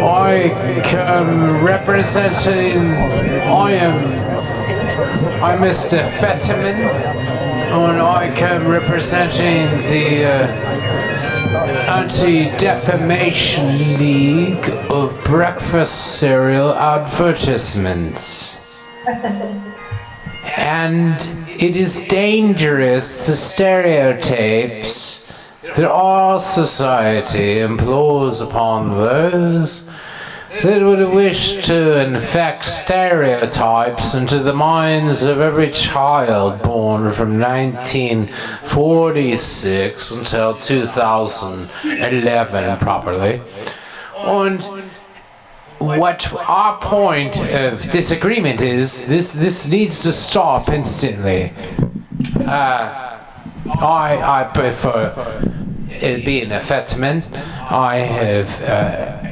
I'm representing. I'm Mr. Fetterman, and I am representing the Anti-Defamation League of Breakfast Cereal Advertisements. And it is dangerous to stereotypes that our society employs upon those that would wish to infect stereotypes into the minds of every child born from 1946 until 2011 properly. And what our point of disagreement is, this needs to stop instantly. I prefer being a Fetterman. I have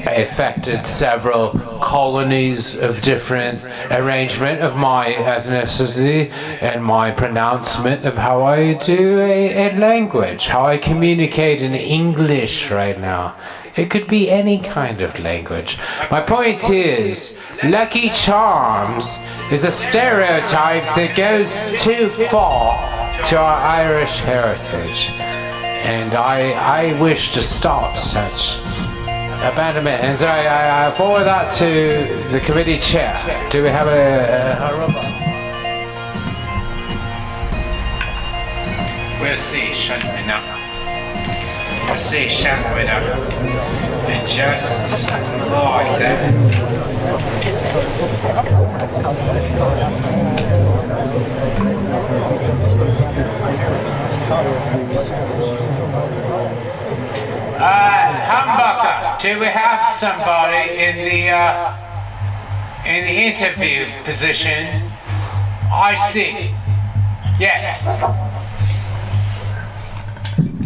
affected several colonies of different arrangement of my ethnicity and my pronouncement of how I do a language, how I communicate in English right now. It could be any kind of language. My point is, Lucky Charms is a stereotype that goes too far to our Irish heritage. And I wish to stop such abandonment. And so I forward that to the committee chair. Do we have a robot? We'll see, shall we now? We'll see, shall we now? And just like that. Humbucker, do we have somebody in the interview position? I see. Yes.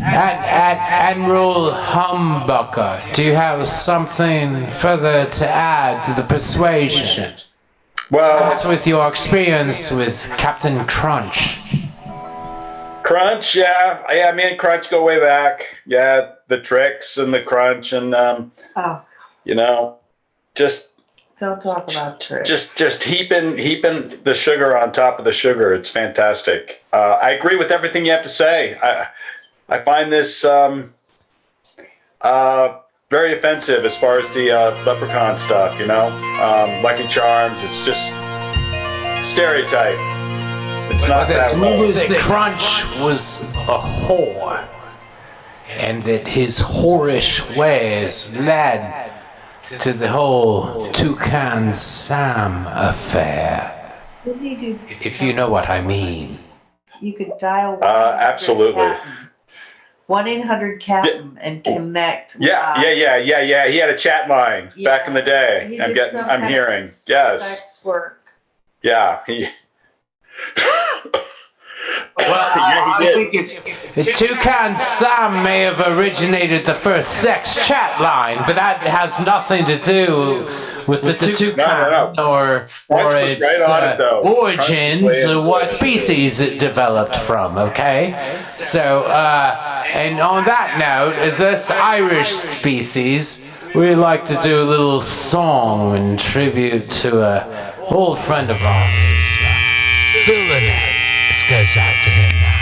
Admiral Humbucker, do you have something further to add to the persuasion? Well, perhaps with your experience with Captain Crunch. Crunch, yeah, me and Crunch go way back. Yeah, the tricks and the crunch and you know, just don't talk about tricks. Just heaping the sugar on top of the sugar. It's fantastic. I agree with everything you have to say. I find this very offensive as far as the leprechaun stuff. You know, Lucky Charms. It's just stereotype. It's not that rumors that Crunch was a whore, and that his whorish ways led to the whole Toucan Sam affair. What did he do? If you know what I mean. You could dial absolutely. 1-800-CAPTAIN and connect. Yeah. He had a chat line back in the day. I'm hearing. Yes. Sex work. Yeah. He. Well, I think it's Toucan Sam may have originated the first sex chat line, but that has nothing to do with the toucan or its origins or what species it developed from. Okay, so and on that note, as us Irish species, we like to do a little song in tribute to a old friend of ours, Lynott. This goes out to him now.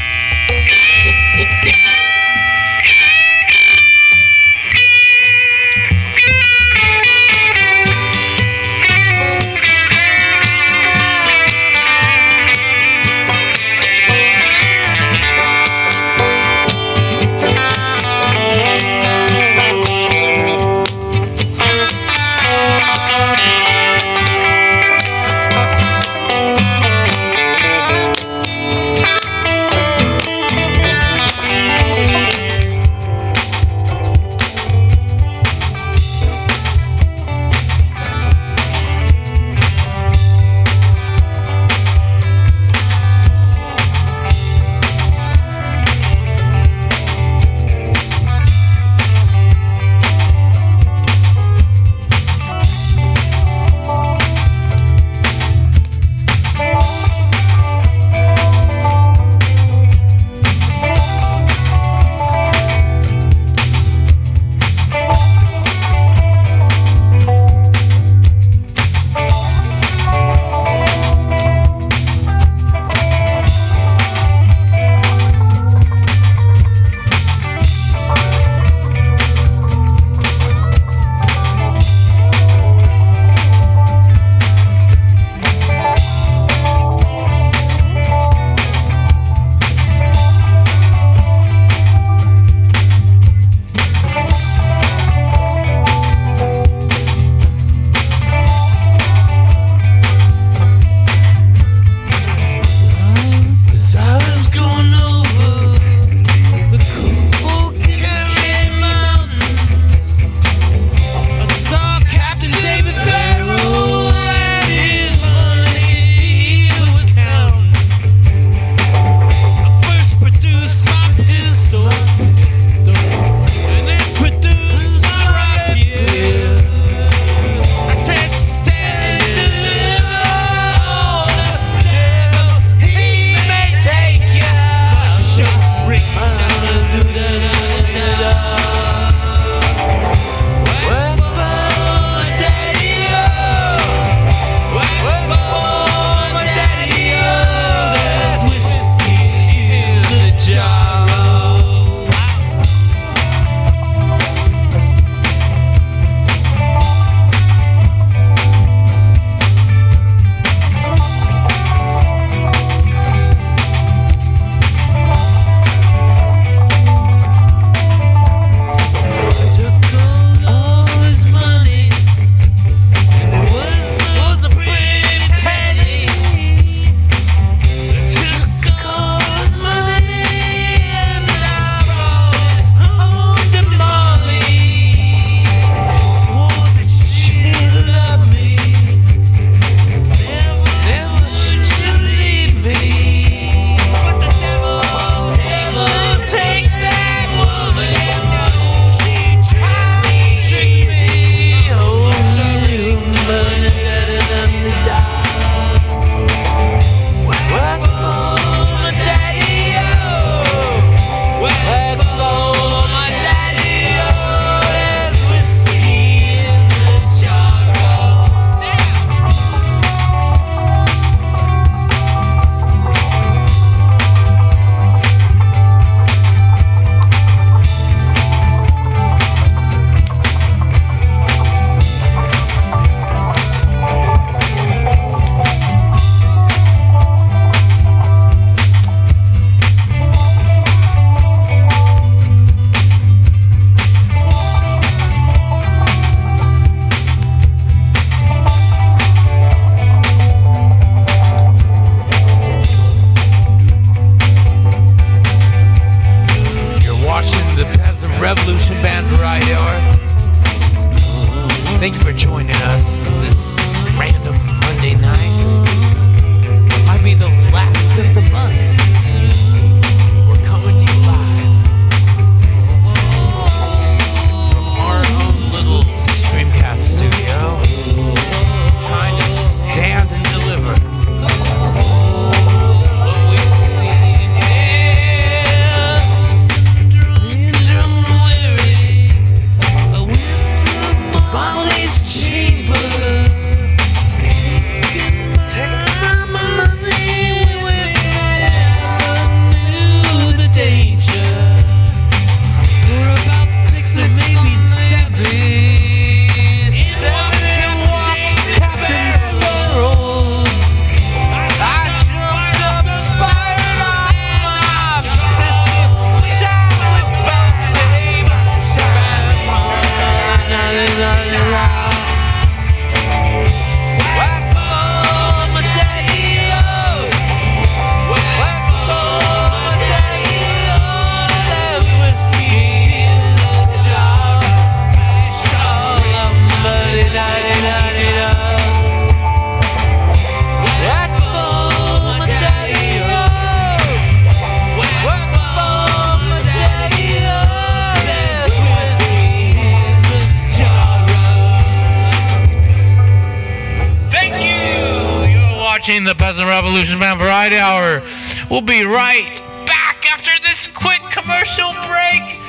watching the Peasant Revolution Band Variety Hour. We'll be right back after this quick commercial break.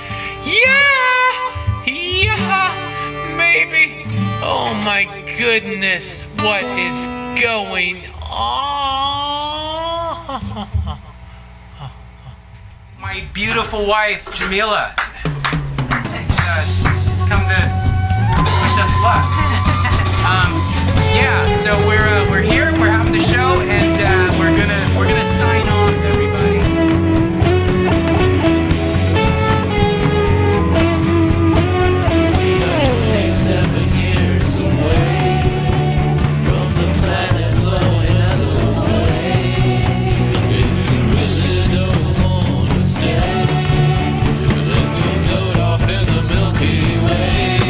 Yeah, maybe. Oh my goodness, what is going on? My beautiful wife, Jamila, has come to wish us luck. Yeah, so we're here, we're having the show, and we're gonna sign off, everybody. We are 27 years away from the planet blowing us away. If you really don't want to stay, then go float off in the Milky Way.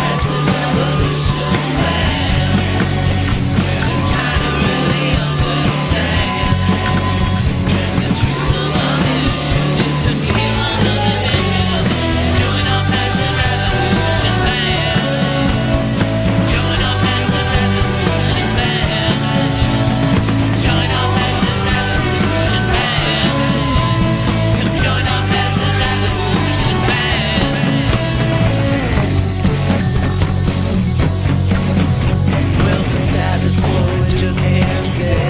That's the revolution, man. It's trying to really understand. And the truth of our mission is to heal under the vision. Join our Peasant Revolution band. Join our Peasant Revolution band. Join our Peasant Revolution band. Come join our Peasant Revolution band. Well, the status quo just can't stay.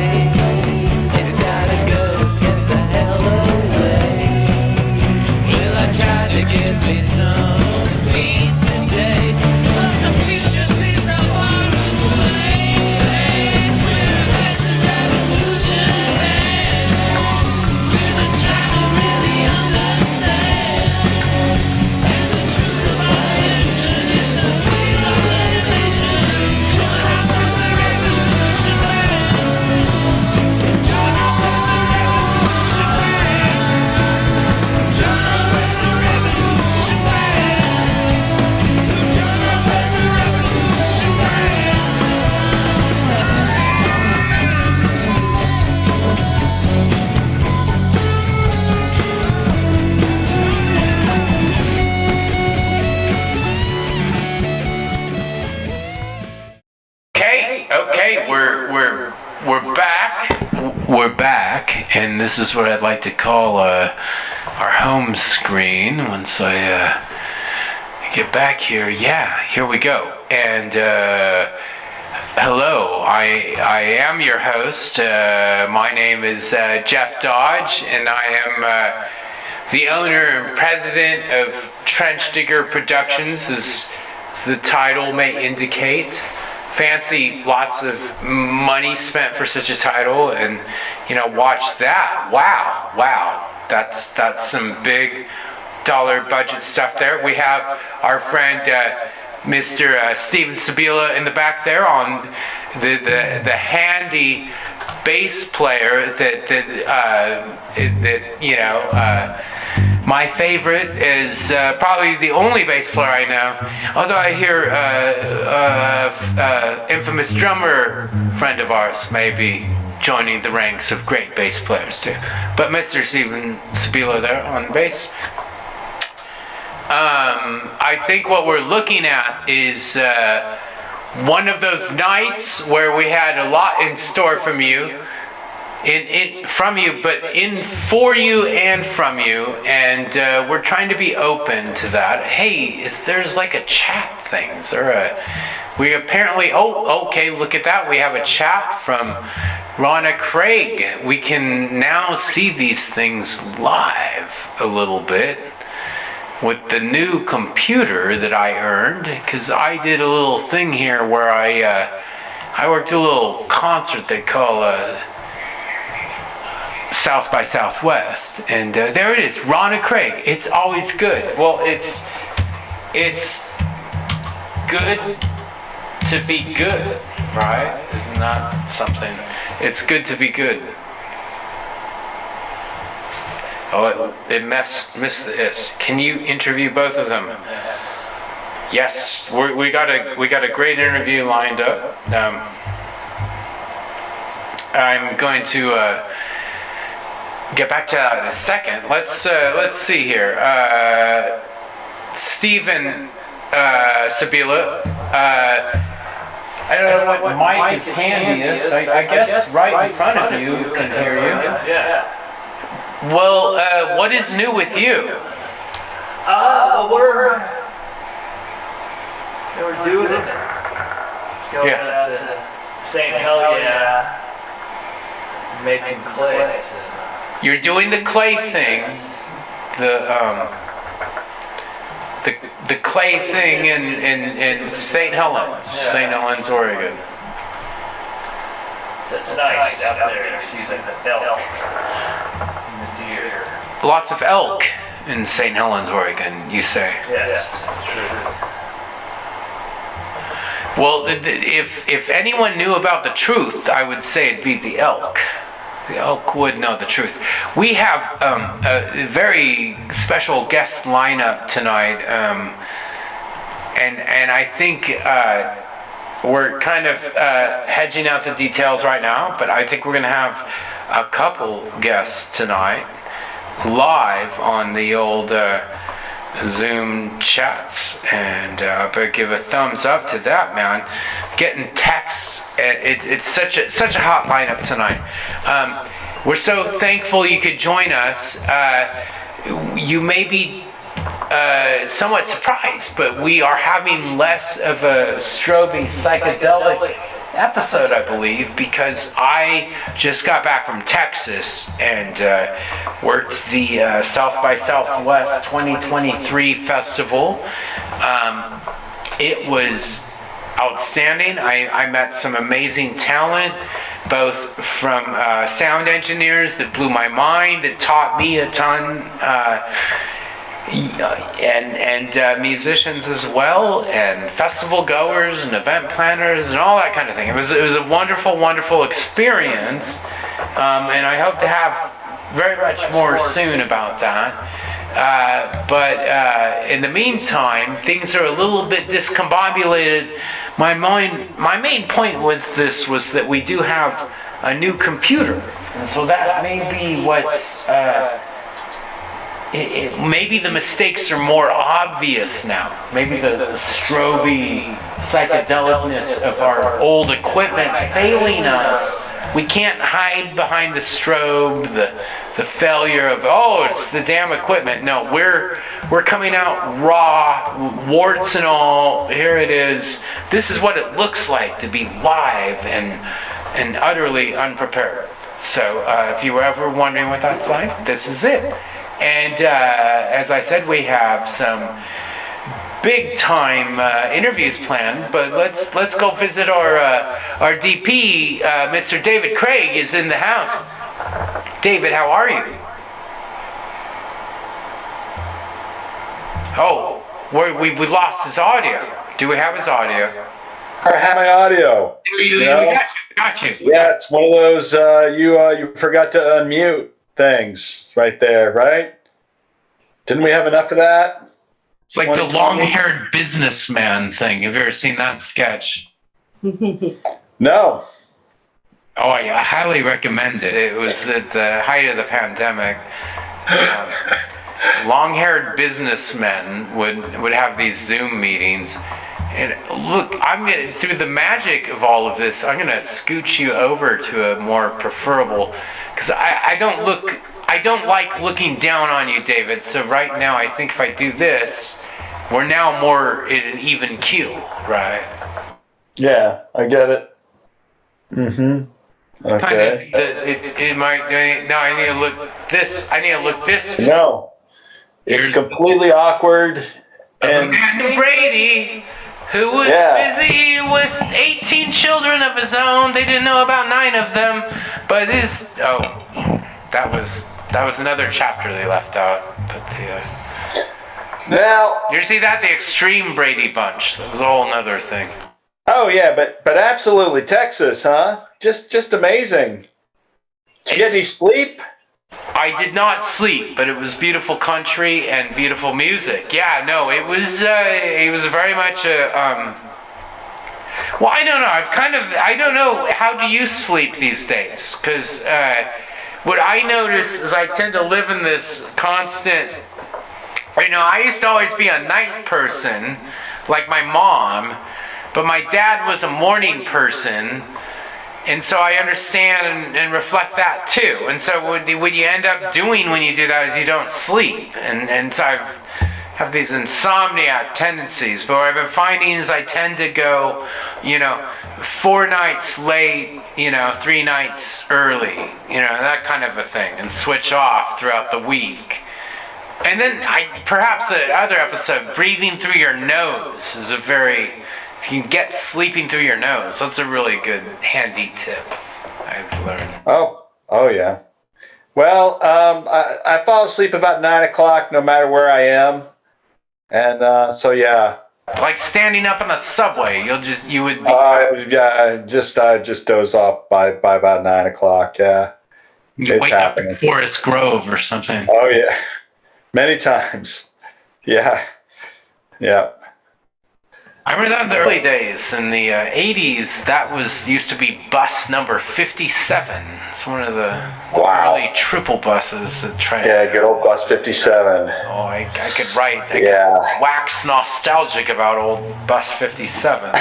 It's gotta go, get the hell away. Well, I tried to get me some peace today, but the future seems so far away. We're a Peasant Revolution band. We're just trying to really understand. And the truth of our mission is to heal our division. Join our Peasant Revolution band. Join our Peasant Revolution band. Join our Peasant Revolution band. Join our Peasant Revolution band. Okay, we're back. We're back, and this is what I'd like to call our home screen. Once I get back here, yeah, here we go. And hello, I am your host. My name is Jeff Dodge, and I am the owner and president of Trench Digger Productions, as the title may indicate. Fancy, lots of money spent for such a title, and watch that. Wow, that's some big dollar budget stuff there. We have our friend Mr. Steven Sabila in the back there on the handy bass player my favorite is probably the only bass player I know, although I hear infamous drummer friend of ours may be joining the ranks of great bass players too. But Mr. Steven Sabila there on bass. I think what we're looking at is one of those nights where we had a lot in store from you. For you and from you, and we're trying to be open to that. Hey, there's like a chat thing. We apparently, okay, look at that. We have a chat from Ronna Craig. We can now see these things live a little bit with the new computer that I earned, because I did a little thing here where I worked a little concert they call South by Southwest, and there it is, Ronna Craig. It's always good. Well, it's good to be good, right? Isn't that something? It's good to be good. Oh, it missed the is. Can you interview both of them? Yes, we got a great interview lined up. I'm going to get back to that in a second. Let's see here. Steven Sabila, I don't know what mic is handiest. I guess right in front of you can hear you. Yeah. Well, what is new with you? We're doing it. Going to St. Hell yeah. Making clay. You're doing the clay thing. The clay thing in St. Helens, St. Helens, Oregon. It's nice out there. You see the elk and the deer. Lots of elk in St. Helens, Oregon, you say? Yes, true. Well, if anyone knew about the truth, I would say it'd be the elk. The elk would know the truth. We have a very special guest lineup tonight, and I think we're kind of hedging out the details right now, but I think we're going to have a couple guests tonight live on the old Zoom chats, and but give a thumbs up to that, man. Getting texts. It's such a hot lineup tonight. We're so thankful you could join us. You may be somewhat surprised, but we are having less of a stroby psychedelic episode, I believe, because I just got back from Texas and worked the South by Southwest 2023 festival. It was outstanding. I met some amazing talent, both from sound engineers that blew my mind, that taught me a ton, and musicians as well, and festival goers and event planners and all that kind of thing. It was a wonderful, wonderful experience, and I hope to have very much more soon about that. But in the meantime, things are a little bit discombobulated. My main point with this was that we do have a new computer, and so that may be what's. Maybe the mistakes are more obvious now. Maybe the stroby psychedelicness of our old equipment failing us. We can't hide behind the strobe, the failure of, oh, it's the damn equipment. No, we're coming out raw, warts and all. Here it is. This is what it looks like to be live and utterly unprepared. So if you were ever wondering what that's like, this is it. And as I said, we have some big time interviews planned, but let's go visit our DP, Mr. David Craig is in the house. David, how are you? Oh, we lost his audio. Do we have his audio? I have my audio. We got you. Yeah, it's one of those you forgot to unmute things right there, right? Didn't we have enough of that? It's like the long-haired businessman thing. Have you ever seen that sketch? No. Oh, I highly recommend it. It was at the height of the pandemic. Long-haired businessmen would have these Zoom meetings. And look, through the magic of all of this, I'm going to scooch you over to a more preferable, because I don't like looking down on you, David. So right now, I think if I do this, we're now more in an even keel, right? Yeah, I get it. Mm-hmm. Okay. I need to look this. I need to look this. No, it's completely awkward. And Brady, who was busy with 18 children of his own. They didn't know about 9 of them, but that was another chapter they left out. But now you see that the extreme Brady bunch. That was all another thing. Oh yeah, but absolutely Texas, huh? Just amazing. Did you get any sleep? I did not sleep, but it was beautiful country and beautiful music. Yeah, no, it was very much a well, I don't know. I don't know, how do you sleep these days? Because what I notice is I tend to live in this constant, I used to always be a night person, like my mom, but my dad was a morning person. And so I understand and reflect that too. And so what you end up doing when you do that is you don't sleep. And so I have these insomniac tendencies. But what I've been finding is I tend to go, 4 nights late, 3 nights early, that kind of a thing, and switch off throughout the week. And then perhaps the other episode, breathing through your nose is if you can get sleeping through your nose, that's a really good handy tip I've learned. Oh yeah. Well, I fall asleep about 9 o'clock no matter where I am. And so yeah. Like standing up on the subway, you would be... I just doze off by about 9 o'clock, yeah. You wake up in Forest Grove or something. Oh yeah. Many times. Yeah. Yeah. I remember that in the early days, in the 80s, that used to be bus number 57. It's one of the early triple buses that tried. Yeah, good old bus 57. Oh, I could write. I could wax nostalgic about old bus 57.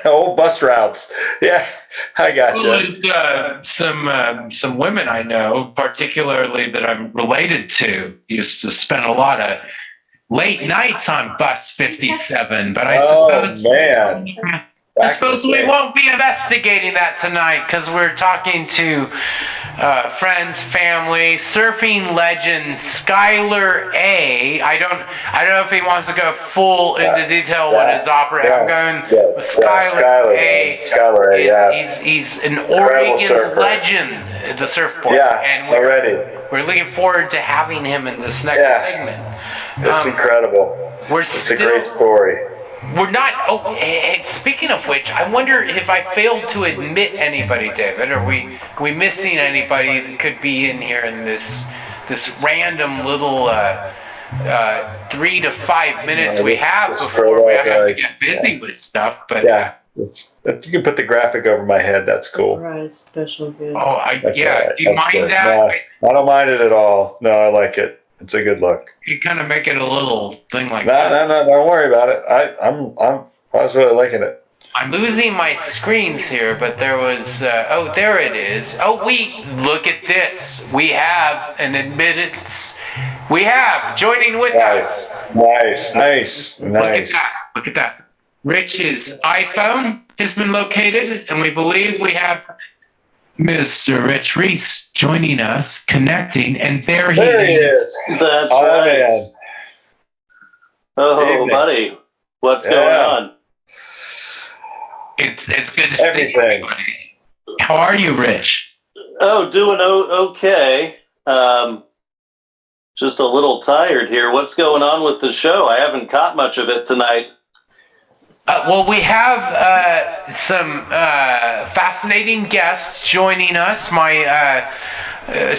Old bus routes. Yeah, I got you. Well, some women I know, particularly that I'm related to, used to spend a lot of late nights on bus 57, but I suppose we won't be investigating that tonight because we're talking to friends, family, surfing legend Skylar A. I don't know if he wants to go full into detail what his opera. I'm going with Skylar A. Skylar A. He's an Oregon legend at the surfboard. Yeah, and we're looking forward to having him in this next segment. It's incredible. It's a great story. We're not. Speaking of which, I wonder if I failed to admit anybody, David. Are we missing anybody that could be in here in this random little 3 to 5 minutes we have before we have to get busy with stuff? But you can put the graphic over my head. That's cool. Right, special good. Do you mind that? No, I don't mind it at all. No, I like it. It's a good look. You kind of make it a little thing like that. No, don't worry about it. I was really liking it. I'm losing my screens here, but there was, there it is. Oh, look at this. We have an admittance. We have joining with us. Nice. Look at that. Rich's iPhone has been located, and we believe we have Mr. Rich Reese joining us, connecting, and there he is. That's right. Man. Oh, buddy. What's going on? It's good to see everybody. How are you, Rich? Oh, doing okay. Just a little tired here. What's going on with the show? I haven't caught much of it tonight. Well, we have some fascinating guests joining us.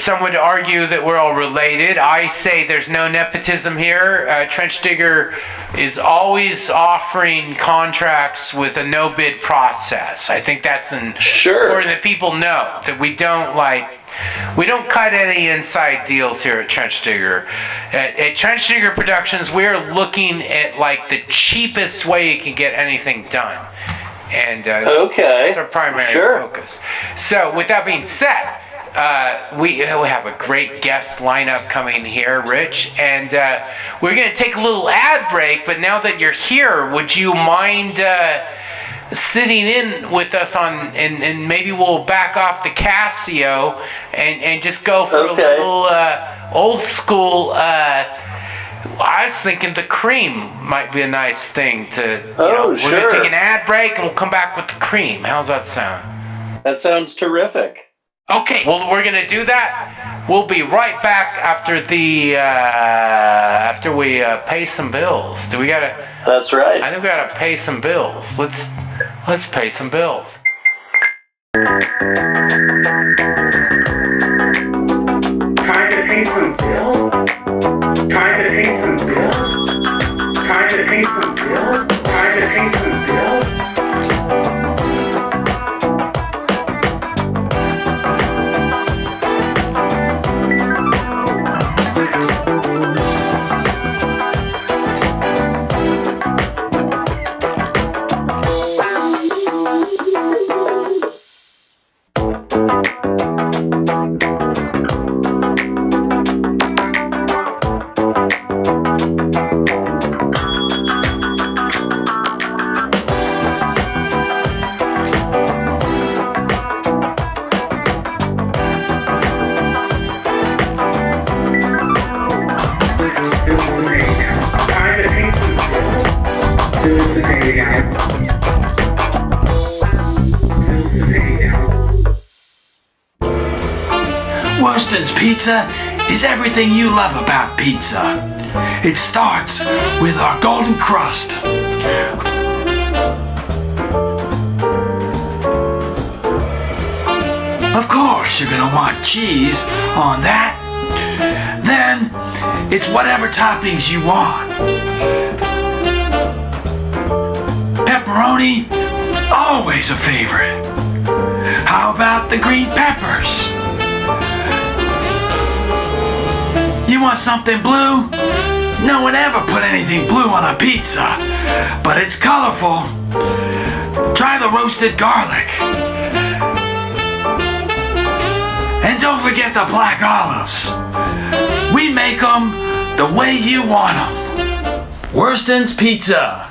Some would argue that we're all related. I say there's no nepotism here. Trench Digger is always offering contracts with a no-bid process. I think that's important that people know that we don't cut any inside deals here at Trench Digger. At Trench Digger Productions, we're looking at the cheapest way you can get anything done. And that's our primary focus. So with that being said, we have a great guest lineup coming here, Rich, and we're going to take a little ad break, but now that you're here, would you mind sitting in with us and maybe we'll back off the Casio and just go for a little old school. I was thinking the cream might be a nice thing to. We're going to take an ad break and we'll come back with the cream. How's that sound? That sounds terrific. Okay, well, we're going to do that. We'll be right back after after we pay some bills. That's right. I think we got to pay some bills. Let's pay some bills. Time to pay some bills? Time to pay some bills? Time to pay some bills? Time to pay some bills? pizza is everything you love about pizza. It starts with our golden crust. Of course, you're gonna want cheese on that. Then, it's whatever toppings you want. Pepperoni, always a favorite. How about the green peppers? You want something blue? No one ever put anything blue on a pizza, but it's colorful. Try the roasted garlic. And don't forget the black olives. We make them the way you want them. Worston's Pizza.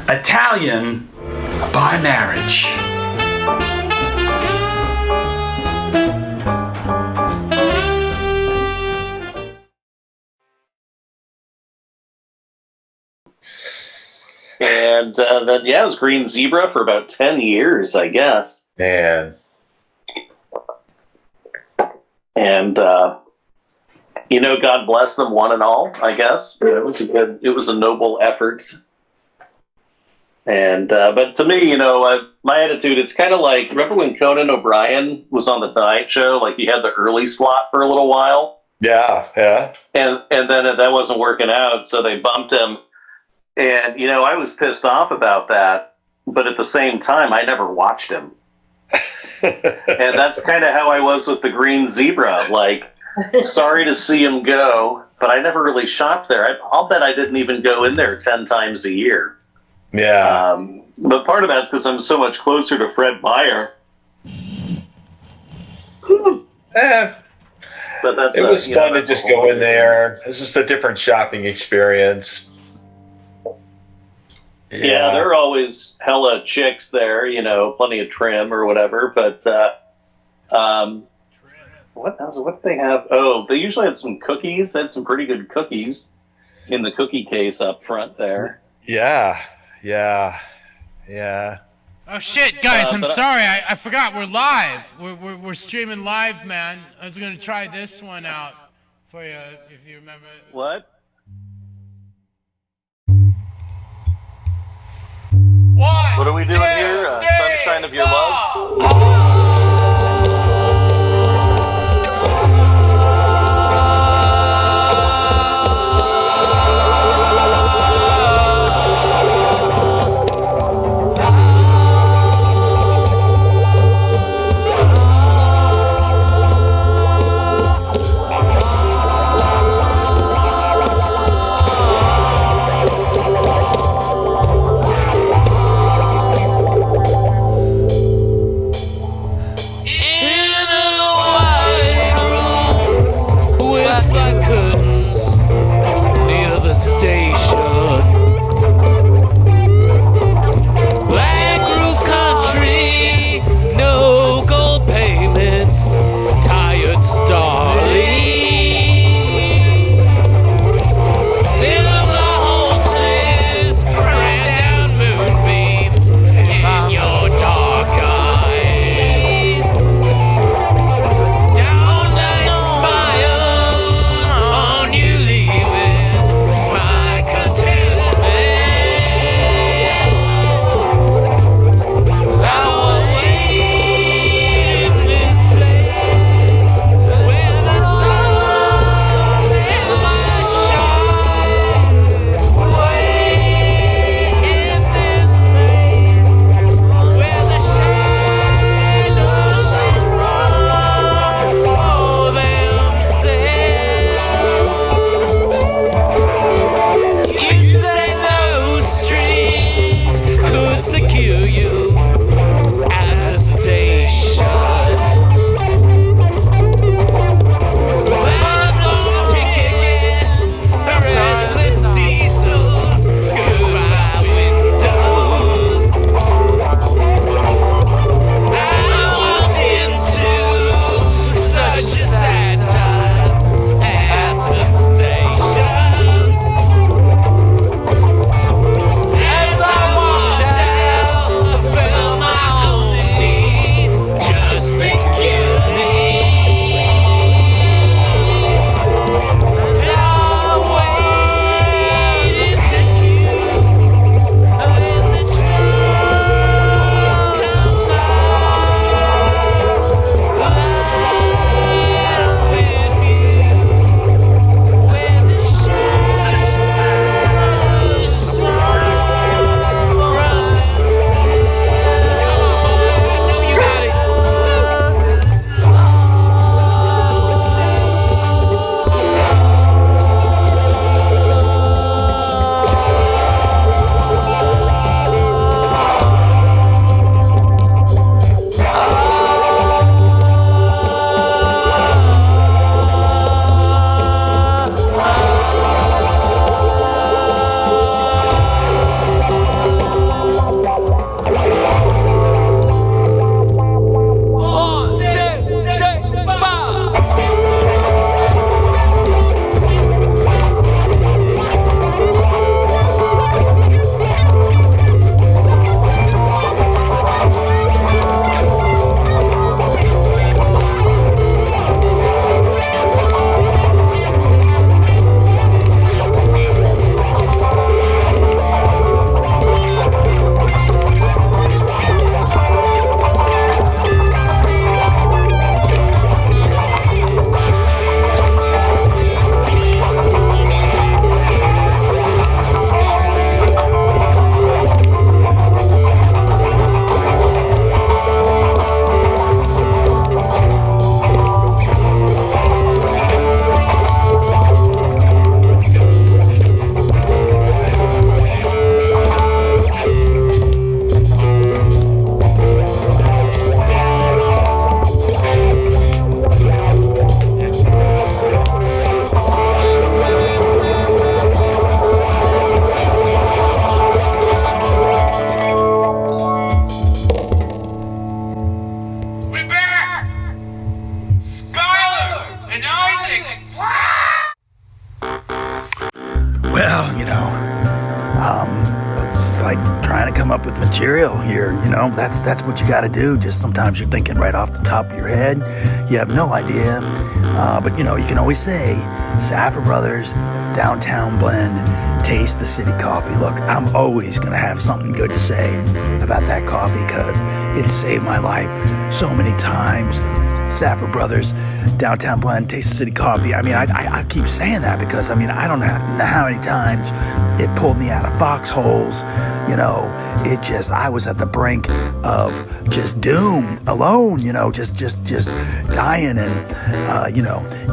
Italian by marriage. And then, yeah, it was Green Zebra for about 10 years, I guess. Man. And, God bless them one and all, I guess. It was a noble effort. And, but to me, my attitude, it's kind of like, remember when Conan O'Brien was on the Tonight Show? Like, he had the early slot for a little while. Yeah. And then that wasn't working out, so they bumped him. And, I was pissed off about that, but at the same time, I never watched him. And that's kind of how I was with the Green Zebra. Like, sorry to see him go, but I never really shopped there. I'll bet I didn't even go in there 10 times a year. Yeah. But part of that's because I'm so much closer to Fred Meyer. But it was fun to just go in there. It's just a different shopping experience. Yeah, there are always hella chicks there, plenty of trim or whatever. But what did they have? Oh, they usually had some cookies. They had some pretty good cookies in the cookie case up front there. Yeah. Oh shit, guys! I'm sorry. I forgot we're live. We're streaming live, man. I was gonna try this one out for you if you remember. What? What are we doing here? Sunshine of Your Love? like trying to come up with material here. That's what you got to do. Just sometimes you're thinking right off the top of your head. You have no idea. But you can always say, Saffer Brothers, Downtown Blend, taste the city coffee. Look, I'm always going to have something good to say about that coffee because it saved my life so many times. Saffer Brothers, Downtown Blend, taste the city coffee. I mean, I keep saying that because, I don't know how many times it pulled me out of foxholes. I was at the brink of just doom, alone, just dying. And,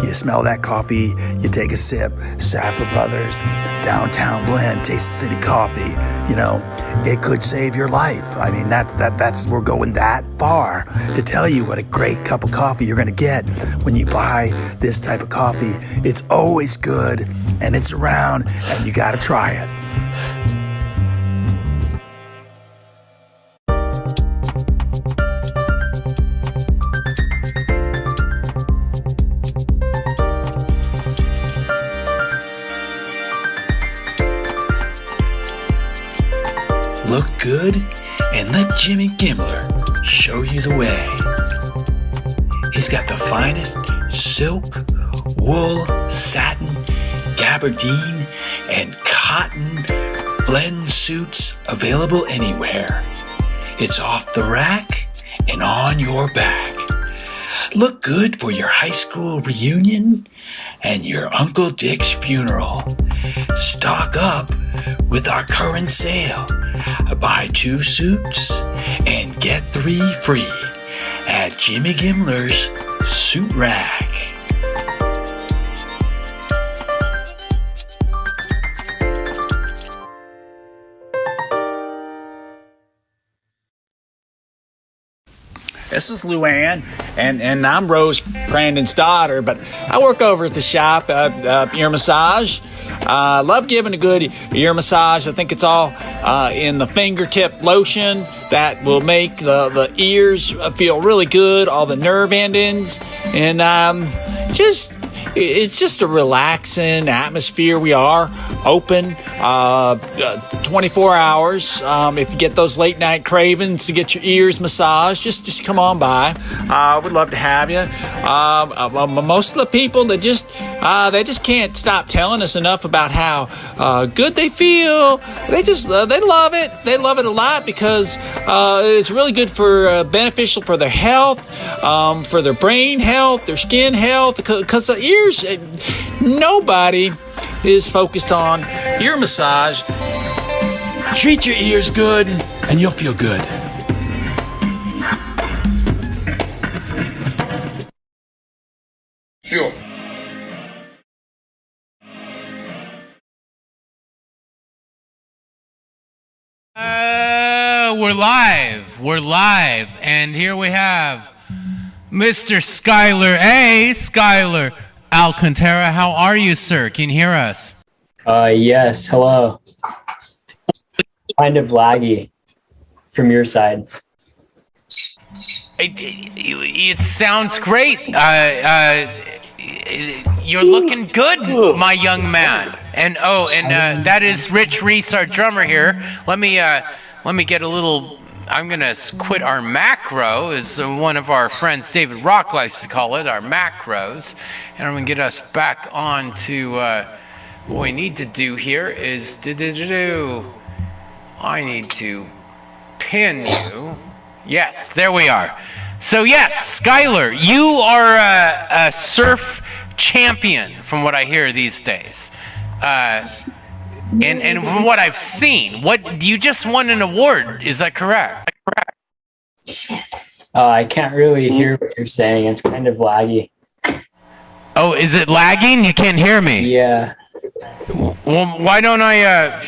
you smell that coffee, you take a sip, Saffer Brothers, Downtown Blend, taste the city coffee, it could save your life. I mean, that's we're going that far to tell you what a great cup of coffee you're going to get when you buy this type of coffee. It's always good, and it's around, and you got to try it. Look good and let Jimmy Gimmler show you the way. He's got the finest silk, wool, satin, gabardine, and cotton blend suits available anywhere. It's off the rack and on your back. Look good for your high school reunion and your Uncle Dick's funeral. Stock up with our current sale. Buy 2 suits and get 3 free at Jimmy Gimmler's Suit Rack. This is Luann, and I'm Rose Crandon's daughter, but I work over at the shop, ear massage. Love giving a good ear massage. I think it's all in the fingertip lotion that will make the ears feel really good, all the nerve endings, and it's just a relaxing atmosphere. We are open 24 hours. If you get those late night cravings to get your ears massaged, just come on by. We'd love to have you. Most of the people that they just can't stop telling us enough about how good they feel. They love it. They love it a lot because it's really good for beneficial for their health, for their brain health, their skin health. Because the ears, nobody is focused on ear massage. Treat your ears good and you'll feel good. Sure. We're live, and here we have Mr. Skylar Alcantara. How are you, sir? Can you hear us? Yes, hello. Kind of laggy from your side. It sounds great. You're looking good, my young man. And that is Rich Reese, our drummer here. Let me get a little. I'm gonna quit our macro, as one of our friends David Rock likes to call it, our macros, and I'm gonna get us back on to what we need to do here is I need to pin you. Yes, there we are. So yes, Skylar, you are a surf champion from what I hear these days. And from what I've seen, you just won an award, is that correct? I can't really hear what you're saying. It's kind of laggy. Oh, is it lagging? You can't hear me? Yeah. Well, why don't I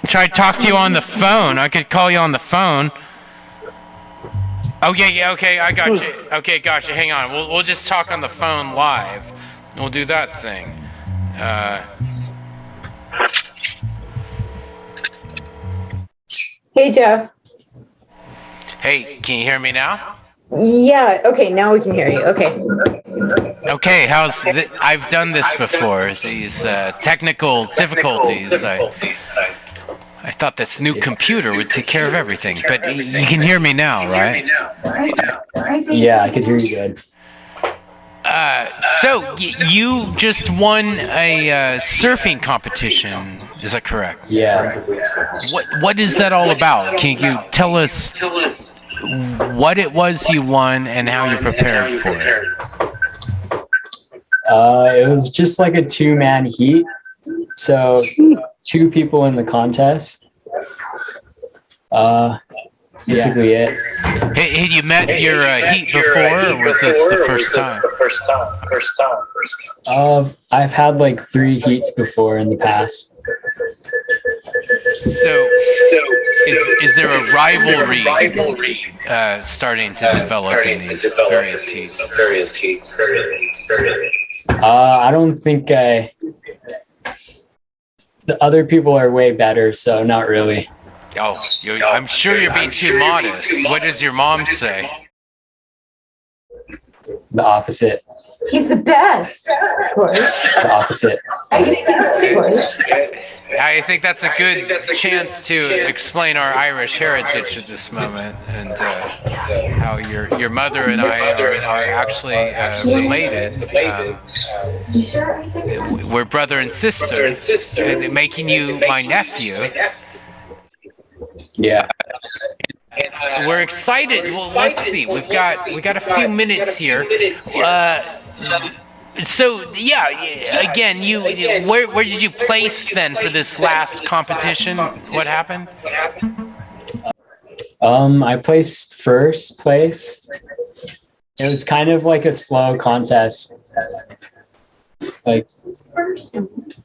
try to talk to you on the phone? I could call you on the phone. Oh, yeah, okay, I got you. Okay, gotcha, hang on. We'll just talk on the phone live. We'll do that thing. Hey, Jeff. Hey, can you hear me now? Yeah, okay, now we can hear you. Okay. Okay, I've done this before, these technical difficulties. I thought this new computer would take care of everything, but you can hear me now, right? Yeah, I could hear you good. So you just won a surfing competition, is that correct? Yeah. What is that all about? Can you tell us what it was you won and how you prepared for it? It was just like a 2-man heat. So 2 people in the contest. Basically it. Had you met your heat before, or was this the first time? I've had like 3 heats before in the past. So is there a rivalry starting to develop in these various heats? I don't think the other people are way better, so not really. Oh, I'm sure you're being too modest. What does your mom say? The opposite. He's the best. Of course. The opposite. I think he's worse. I think that's a good chance to explain our Irish heritage at this moment, and how your mother and I are actually related. We're brother and sister, and making you my nephew. Yeah. We're excited. Well, let's see. We got a few minutes here. So yeah, again, where did you place then for this last competition? What happened? I placed first place. It was kind of like a slow contest. Like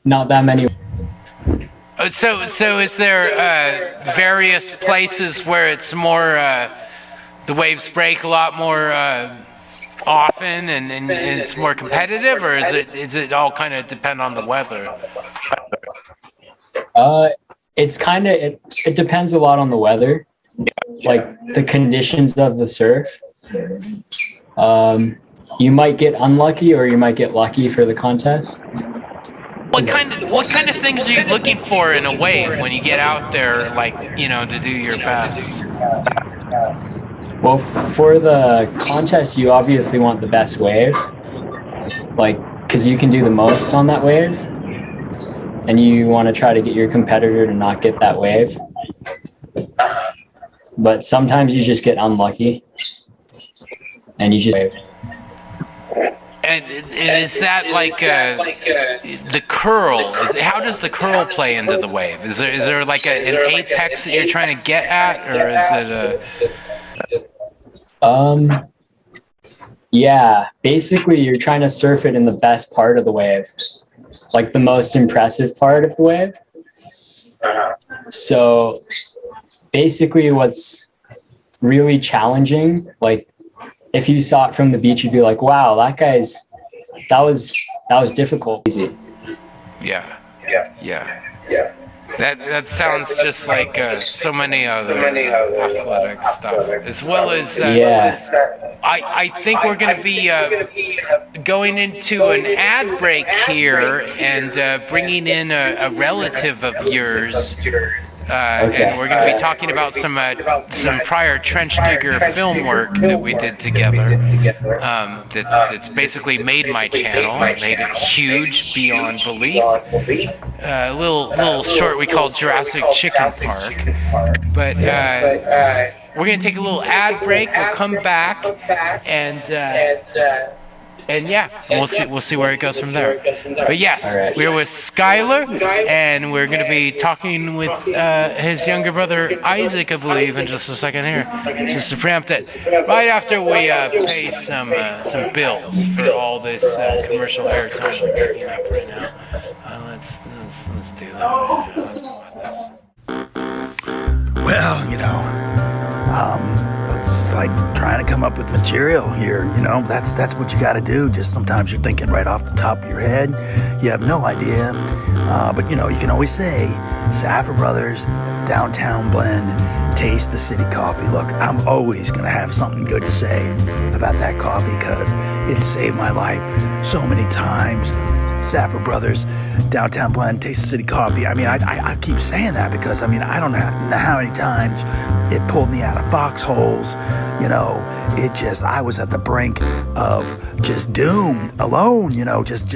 not that many. So is there various places where it's more the waves break a lot more often and it's more competitive, or is it all kind of depend on the weather? It's kind of it depends a lot on the weather, like the conditions of the surf. You might get unlucky or you might get lucky for the contest. What kind of things are you looking for in a wave when you get out there, like, to do your best? Well, for the contest, you obviously want the best wave, like, because you can do the most on that wave, and you want to try to get your competitor to not get that wave. But sometimes you just get unlucky, and you just. And is that like the curl? How does the curl play into the wave? Is there like an apex that you're trying to get at, or is it a? Yeah, basically you're trying to surf it in the best part of the wave, like the most impressive part of the wave. So basically what's really challenging, like if you saw it from the beach, you'd be like, wow, that was difficult. Easy. Yeah. That sounds just like so many other athletic stuff, as well as I think we're going to be going into an ad break here and bringing in a relative of yours, and we're going to be talking about some prior trench digger film work that we did together. That's basically made my channel, made it huge beyond belief. A little short we call Jurassic Chicken Park, but we're gonna take a little ad break. We'll come back and we'll see where it goes from there. But yes, we're with Skylar, and we're gonna be talking with his younger brother Isaac, I believe, in just a second here, just to preempt it. Right after we pay some bills for all this commercial airtime we're picking up right now. Let's do that. Well, it's like trying to come up with material here, that's what you got to do. Just sometimes you're thinking right off the top of your head. You have no idea. But, you can always say, Saffer Brothers, Downtown Blend, taste the city coffee. Look, I'm always going to have something good to say about that coffee because it saved my life so many times. Saffer Brothers, Downtown Blend, Taste the City Coffee. I mean, I keep saying that because, I mean, I don't know how many times it pulled me out of foxholes. You know, I was at the brink of just doom, alone, you know, just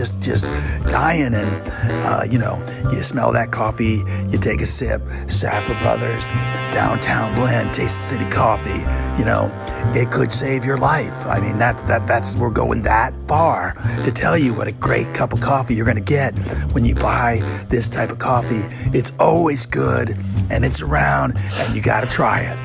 dying. And, you know, you smell that coffee, you take a sip, Saffler Brothers, Downtown Blend, Taste the City Coffee, you know, it could save your life. I mean, that's we're going that far to tell you what a great cup of coffee you're going to get when you buy this type of coffee. It's always good, and it's around, and you got to try it.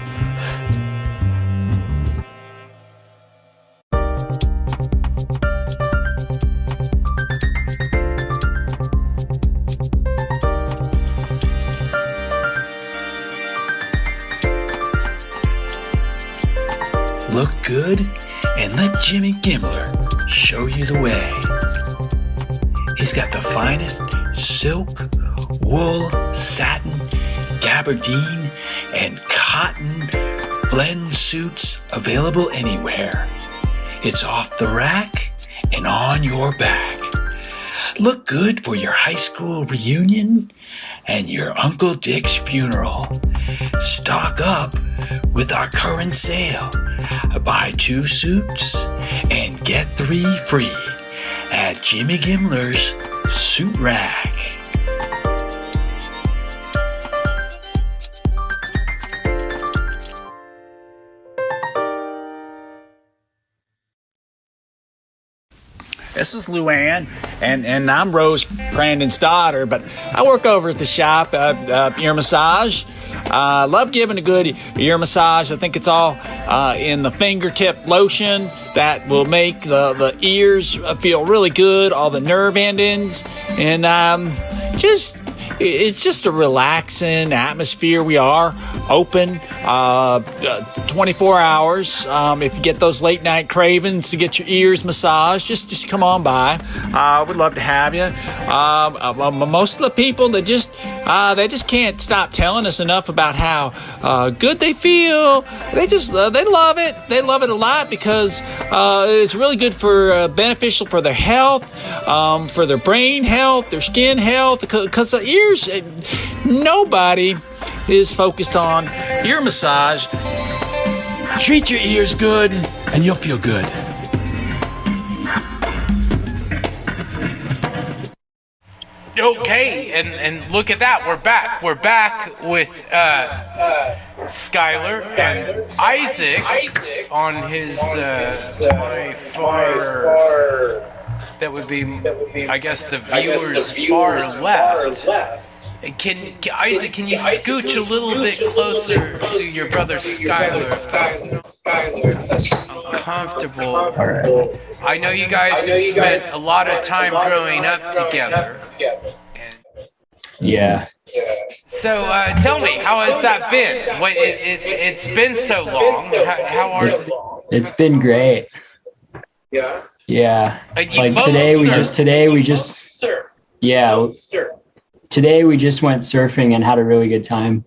Look good and let Jimmy Gimmler show you the way. He's got the finest silk, wool, satin, gabardine, and cotton blend suits available anywhere. It's off the rack and on your back. Look good for your high school reunion and your Uncle Dick's funeral. Stock up with our current sale. Buy 2 suits and get 3 free at Jimmy Gimmler's Suit Rack. This is Luann, and I'm Rose Crandon's daughter, but I work over at the shop, ear massage. Love giving a good ear massage. I think it's all in the fingertip lotion that will make the ears feel really good, all the nerve endings, and it's just a relaxing atmosphere. We are open 24 hours. If you get those late night cravings to get your ears massaged, just come on by. We'd love to have you. Most of the people that they just can't stop telling us enough about how good they feel. They love it. They love it a lot because it's really good for beneficial for their health, for their brain health, their skin health. Because the ears, nobody is focused on ear massage. Treat your ears good, and you'll feel good. Okay, and look at that. We're back. We're back with Skylar and Isaac on his my far. That would be, I guess, the viewers far left. Isaac, can you scooch a little bit closer to your brother Skylar if that's uncomfortable? Alright. I know you guys have spent a lot of time growing up together. Yeah. So tell me, how has that been? It's been so long. How are you? It's been great. Yeah. Like today we just today we just went surfing and had a really good time.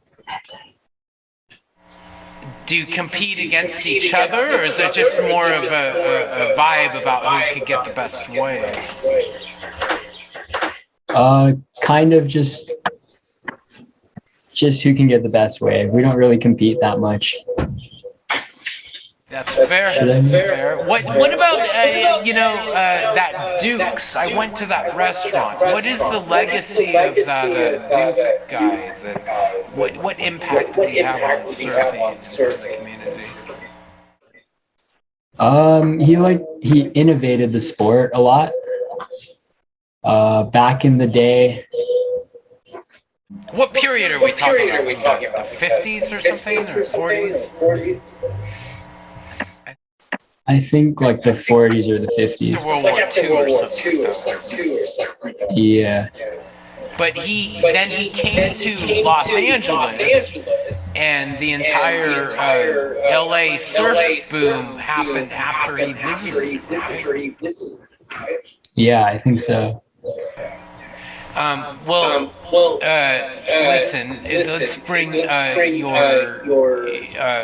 Do you compete against each other, or is it just more of a vibe about who could get the best wave? Kind of just who can get the best wave. We don't really compete that much. That's fair. That's fair. What about that Duke's? I went to that restaurant. What is the legacy of that Duke guy? What impact did he have on surfing in the community? He innovated the sport a lot. Back in the day. What period are we talking about? The 50s or something, or 40s? I think like the 40s or the 50s. World War II or something. Yeah. But he came to Los Angeles, and the entire LA surf boom happened after he visited. Yeah, I think so. Listen, let's bring your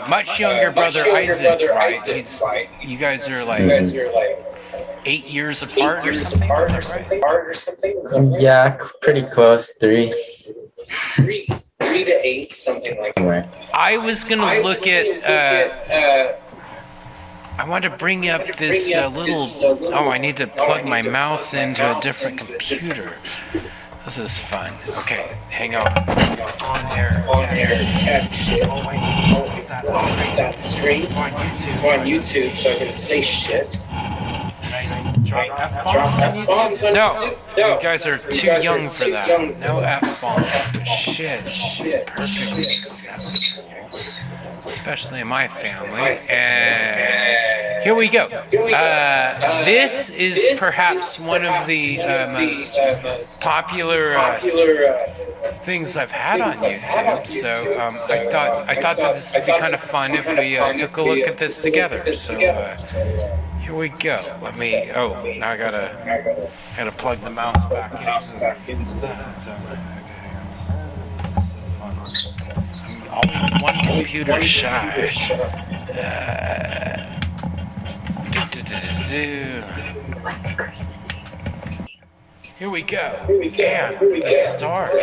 much younger brother Isaac, right? You guys are like 8 years apart or something? Is that right? Yeah, pretty close. 3. 3 to 8, something like that. I was gonna look at. I want to bring up this little. Oh, I need to plug my mouse into a different computer. This is fun. Okay, hang on. On air tech shit. That's straight. On YouTube, so I can say shit. Drop F-bombs on YouTube? No, you guys are too young for that. No F-bombs. Shit. Perfectly acceptable. Especially in my family. And here we go. This is perhaps one of the most popular things I've had on YouTube. So I thought that this would be kind of fun if we took a look at this together. So here we go. Let me. Oh, now I gotta plug the mouse back into that. I'm always one computer shy. Here we go. Damn, the stars.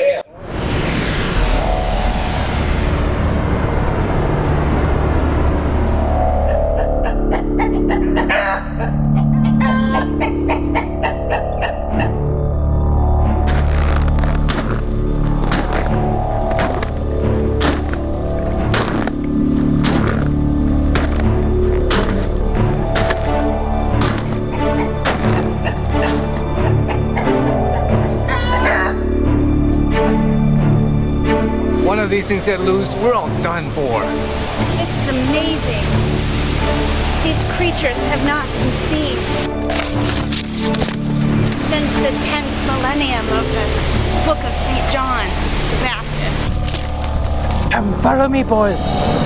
These things get loose, we're all done for. This is amazing. These creatures have not been seen since the 10th millennium of the Book of St. John the Baptist. Come follow me, boys.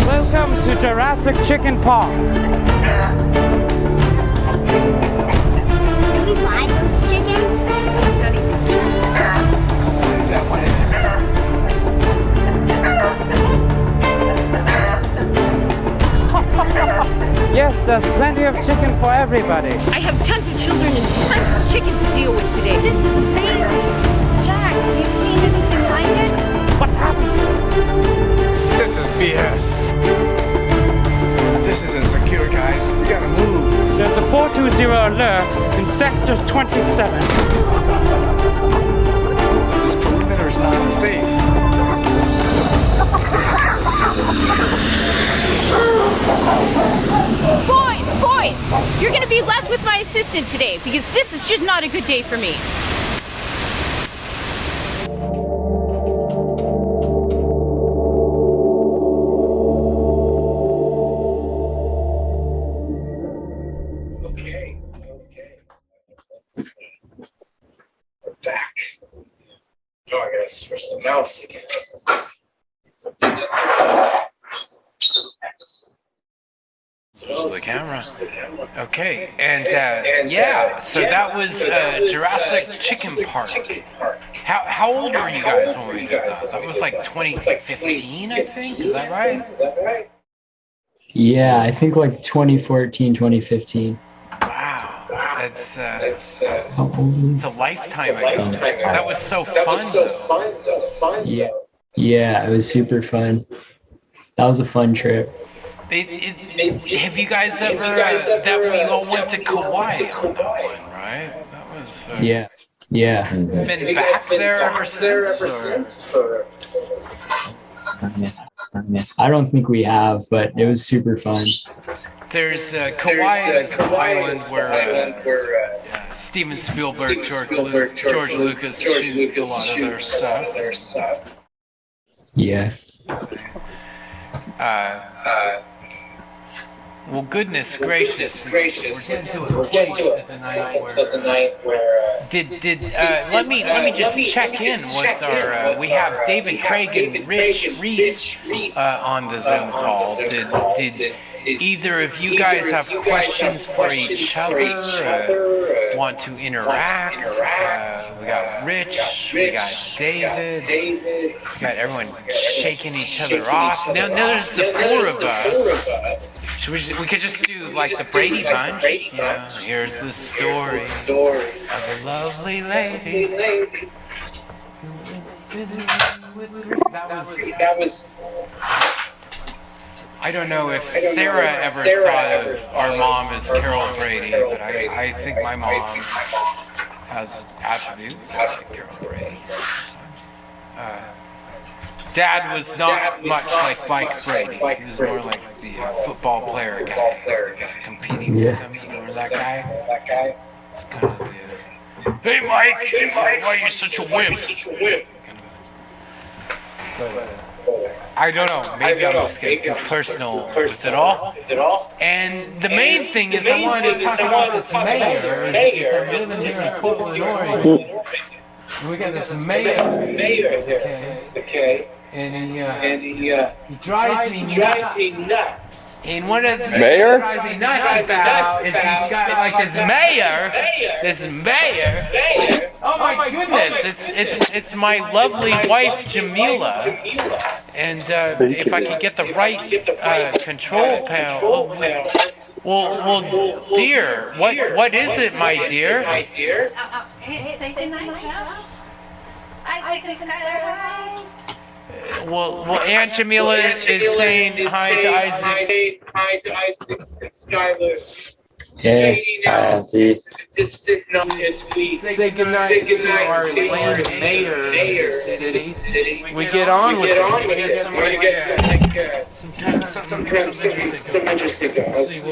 Welcome to Jurassic Chicken Park. Can we buy those chickens? Let's study these chickens. I can't believe that one is. Yes, there's plenty of chicken for everybody. I have tons of children and tons of chickens to deal with today. This is amazing. Jack, have you seen anything like it? What's happening? This is BS. This isn't secure, guys. We gotta move. There's a 420 alert in Sector 27. This perimeter is not safe. Boys! You're gonna be left with my assistant today because this is just not a good day for me. Okay. We're back. Oh, I gotta switch the mouse again. The camera. Okay, and yeah, so that was Jurassic Chicken Park. How old were you guys when we did that? That was like 2015, I think. Is that right? Yeah, I think like 2014, 2015. Wow, that's How old it's a lifetime ago. That was so fun, though. Yeah, it was super fun. That was a fun trip. Have you guys ever that we all went to Kauai on that one, right? That was Yeah. Been back there ever since, or? I don't think we have, but it was super fun. There's Kauai is the island where Steven Spielberg, George Lucas shoot a lot of their stuff. Yeah. Well, goodness gracious. We're getting to it. The night where let me just check in with our we have David Craig and Rich Reese on the Zoom call. Did either of you guys have questions for each other? Want to interact? We got Rich, we got David, we got everyone shaking each other off. Now there's the four of us We could just do like the Brady Bunch. You know, here's the story of a lovely lady. That was. I don't know if Sarah ever thought of our mom as Carol Brady, but I think my mom has attributes like Carol Brady. Dad was not much like Mike Brady. He was more like the football player guy. Just competing with him. You remember that guy? It's kind of the, hey Mike, why are you such a wimp? I don't know. Maybe I'm just getting too personal with it all. And the main thing is I wanted to talk about this mayor. I'm living here in Portland, Oregon. We got this mayor here. Okay. And he drives me nuts. And one of the things that drives me nuts about is he's got like this mayor. Oh my goodness! It's my lovely wife Jamila. And if I could get the right control panel. Well, dear, what is it, my dear? Say goodnight, Joe. I say Skylar. Well, Aunt Jamila is saying hi to Isaac. Hi to Isaac and Skylar. Hey, hi, Auntie. Just sitting on his feet. Say goodnight to our land mayor of the city. We get on with it. We get some interesting.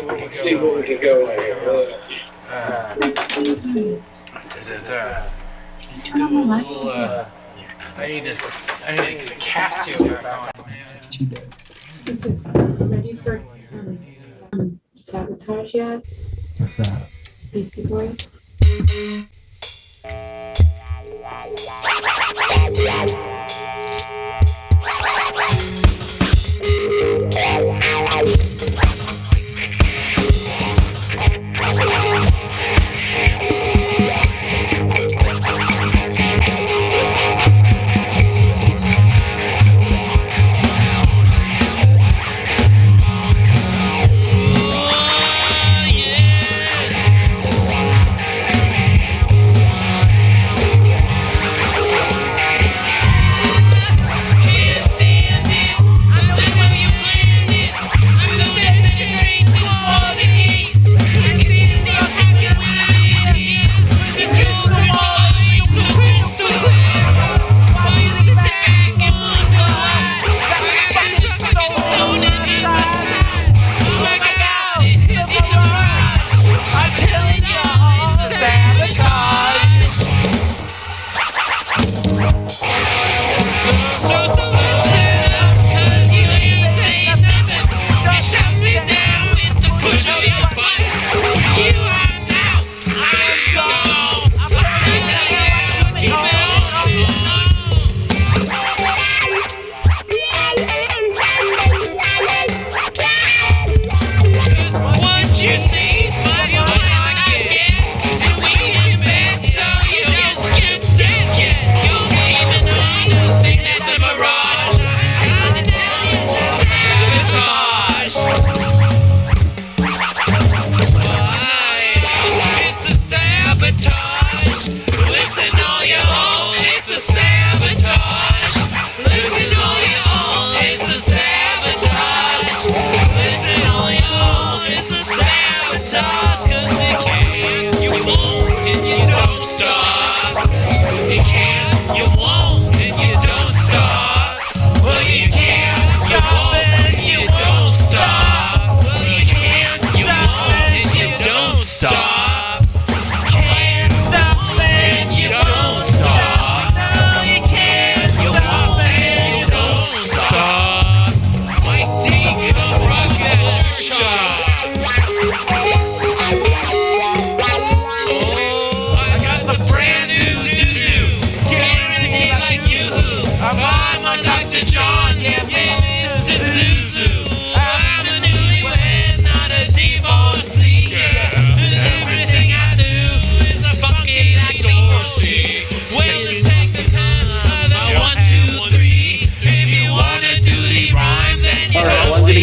Let's see where we can go here. I need to get Casio back on. Is it ready for Sabotage yet? What's that? Beastie Boys?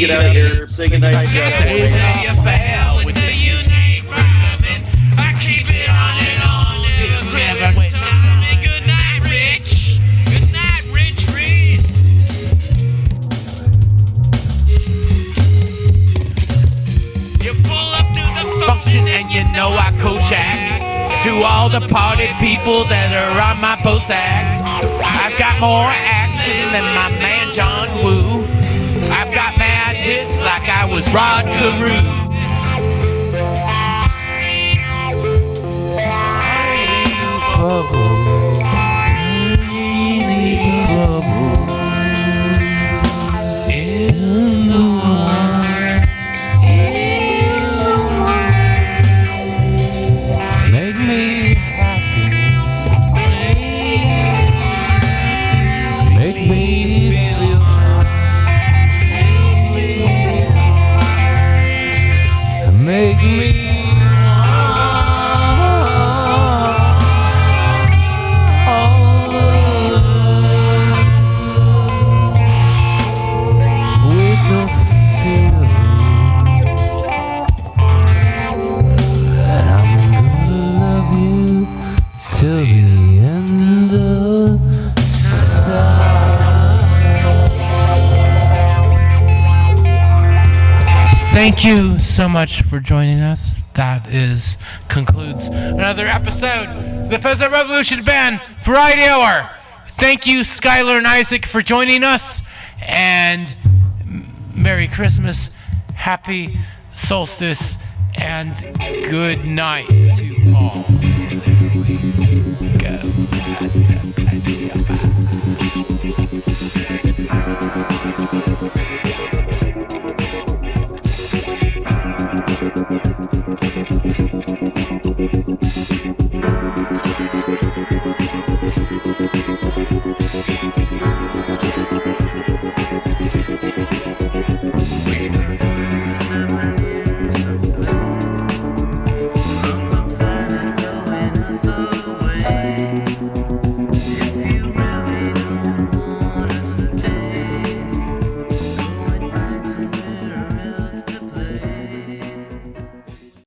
to get out of here. Say goodnight, Jeff. You fail with the unique rhyming. I keep it on and on. Good night, Rich. Good night, Rich Reed. You pull up to the function and you know I coach act. To all the party people that are on my post-act. I've got more action than my man John Woo. I've got mad hits like I was Rod Carew. Make me happy. Make me feel make me with the feeling that I'm gonna love you till the end of time. Thank you so much for joining us. That concludes another episode of the Peasant Revolution Band Variety Hour. Thank you, Skylar and Isaac, for joining us. And Merry Christmas, Happy Solstice, and good night to all. There we go.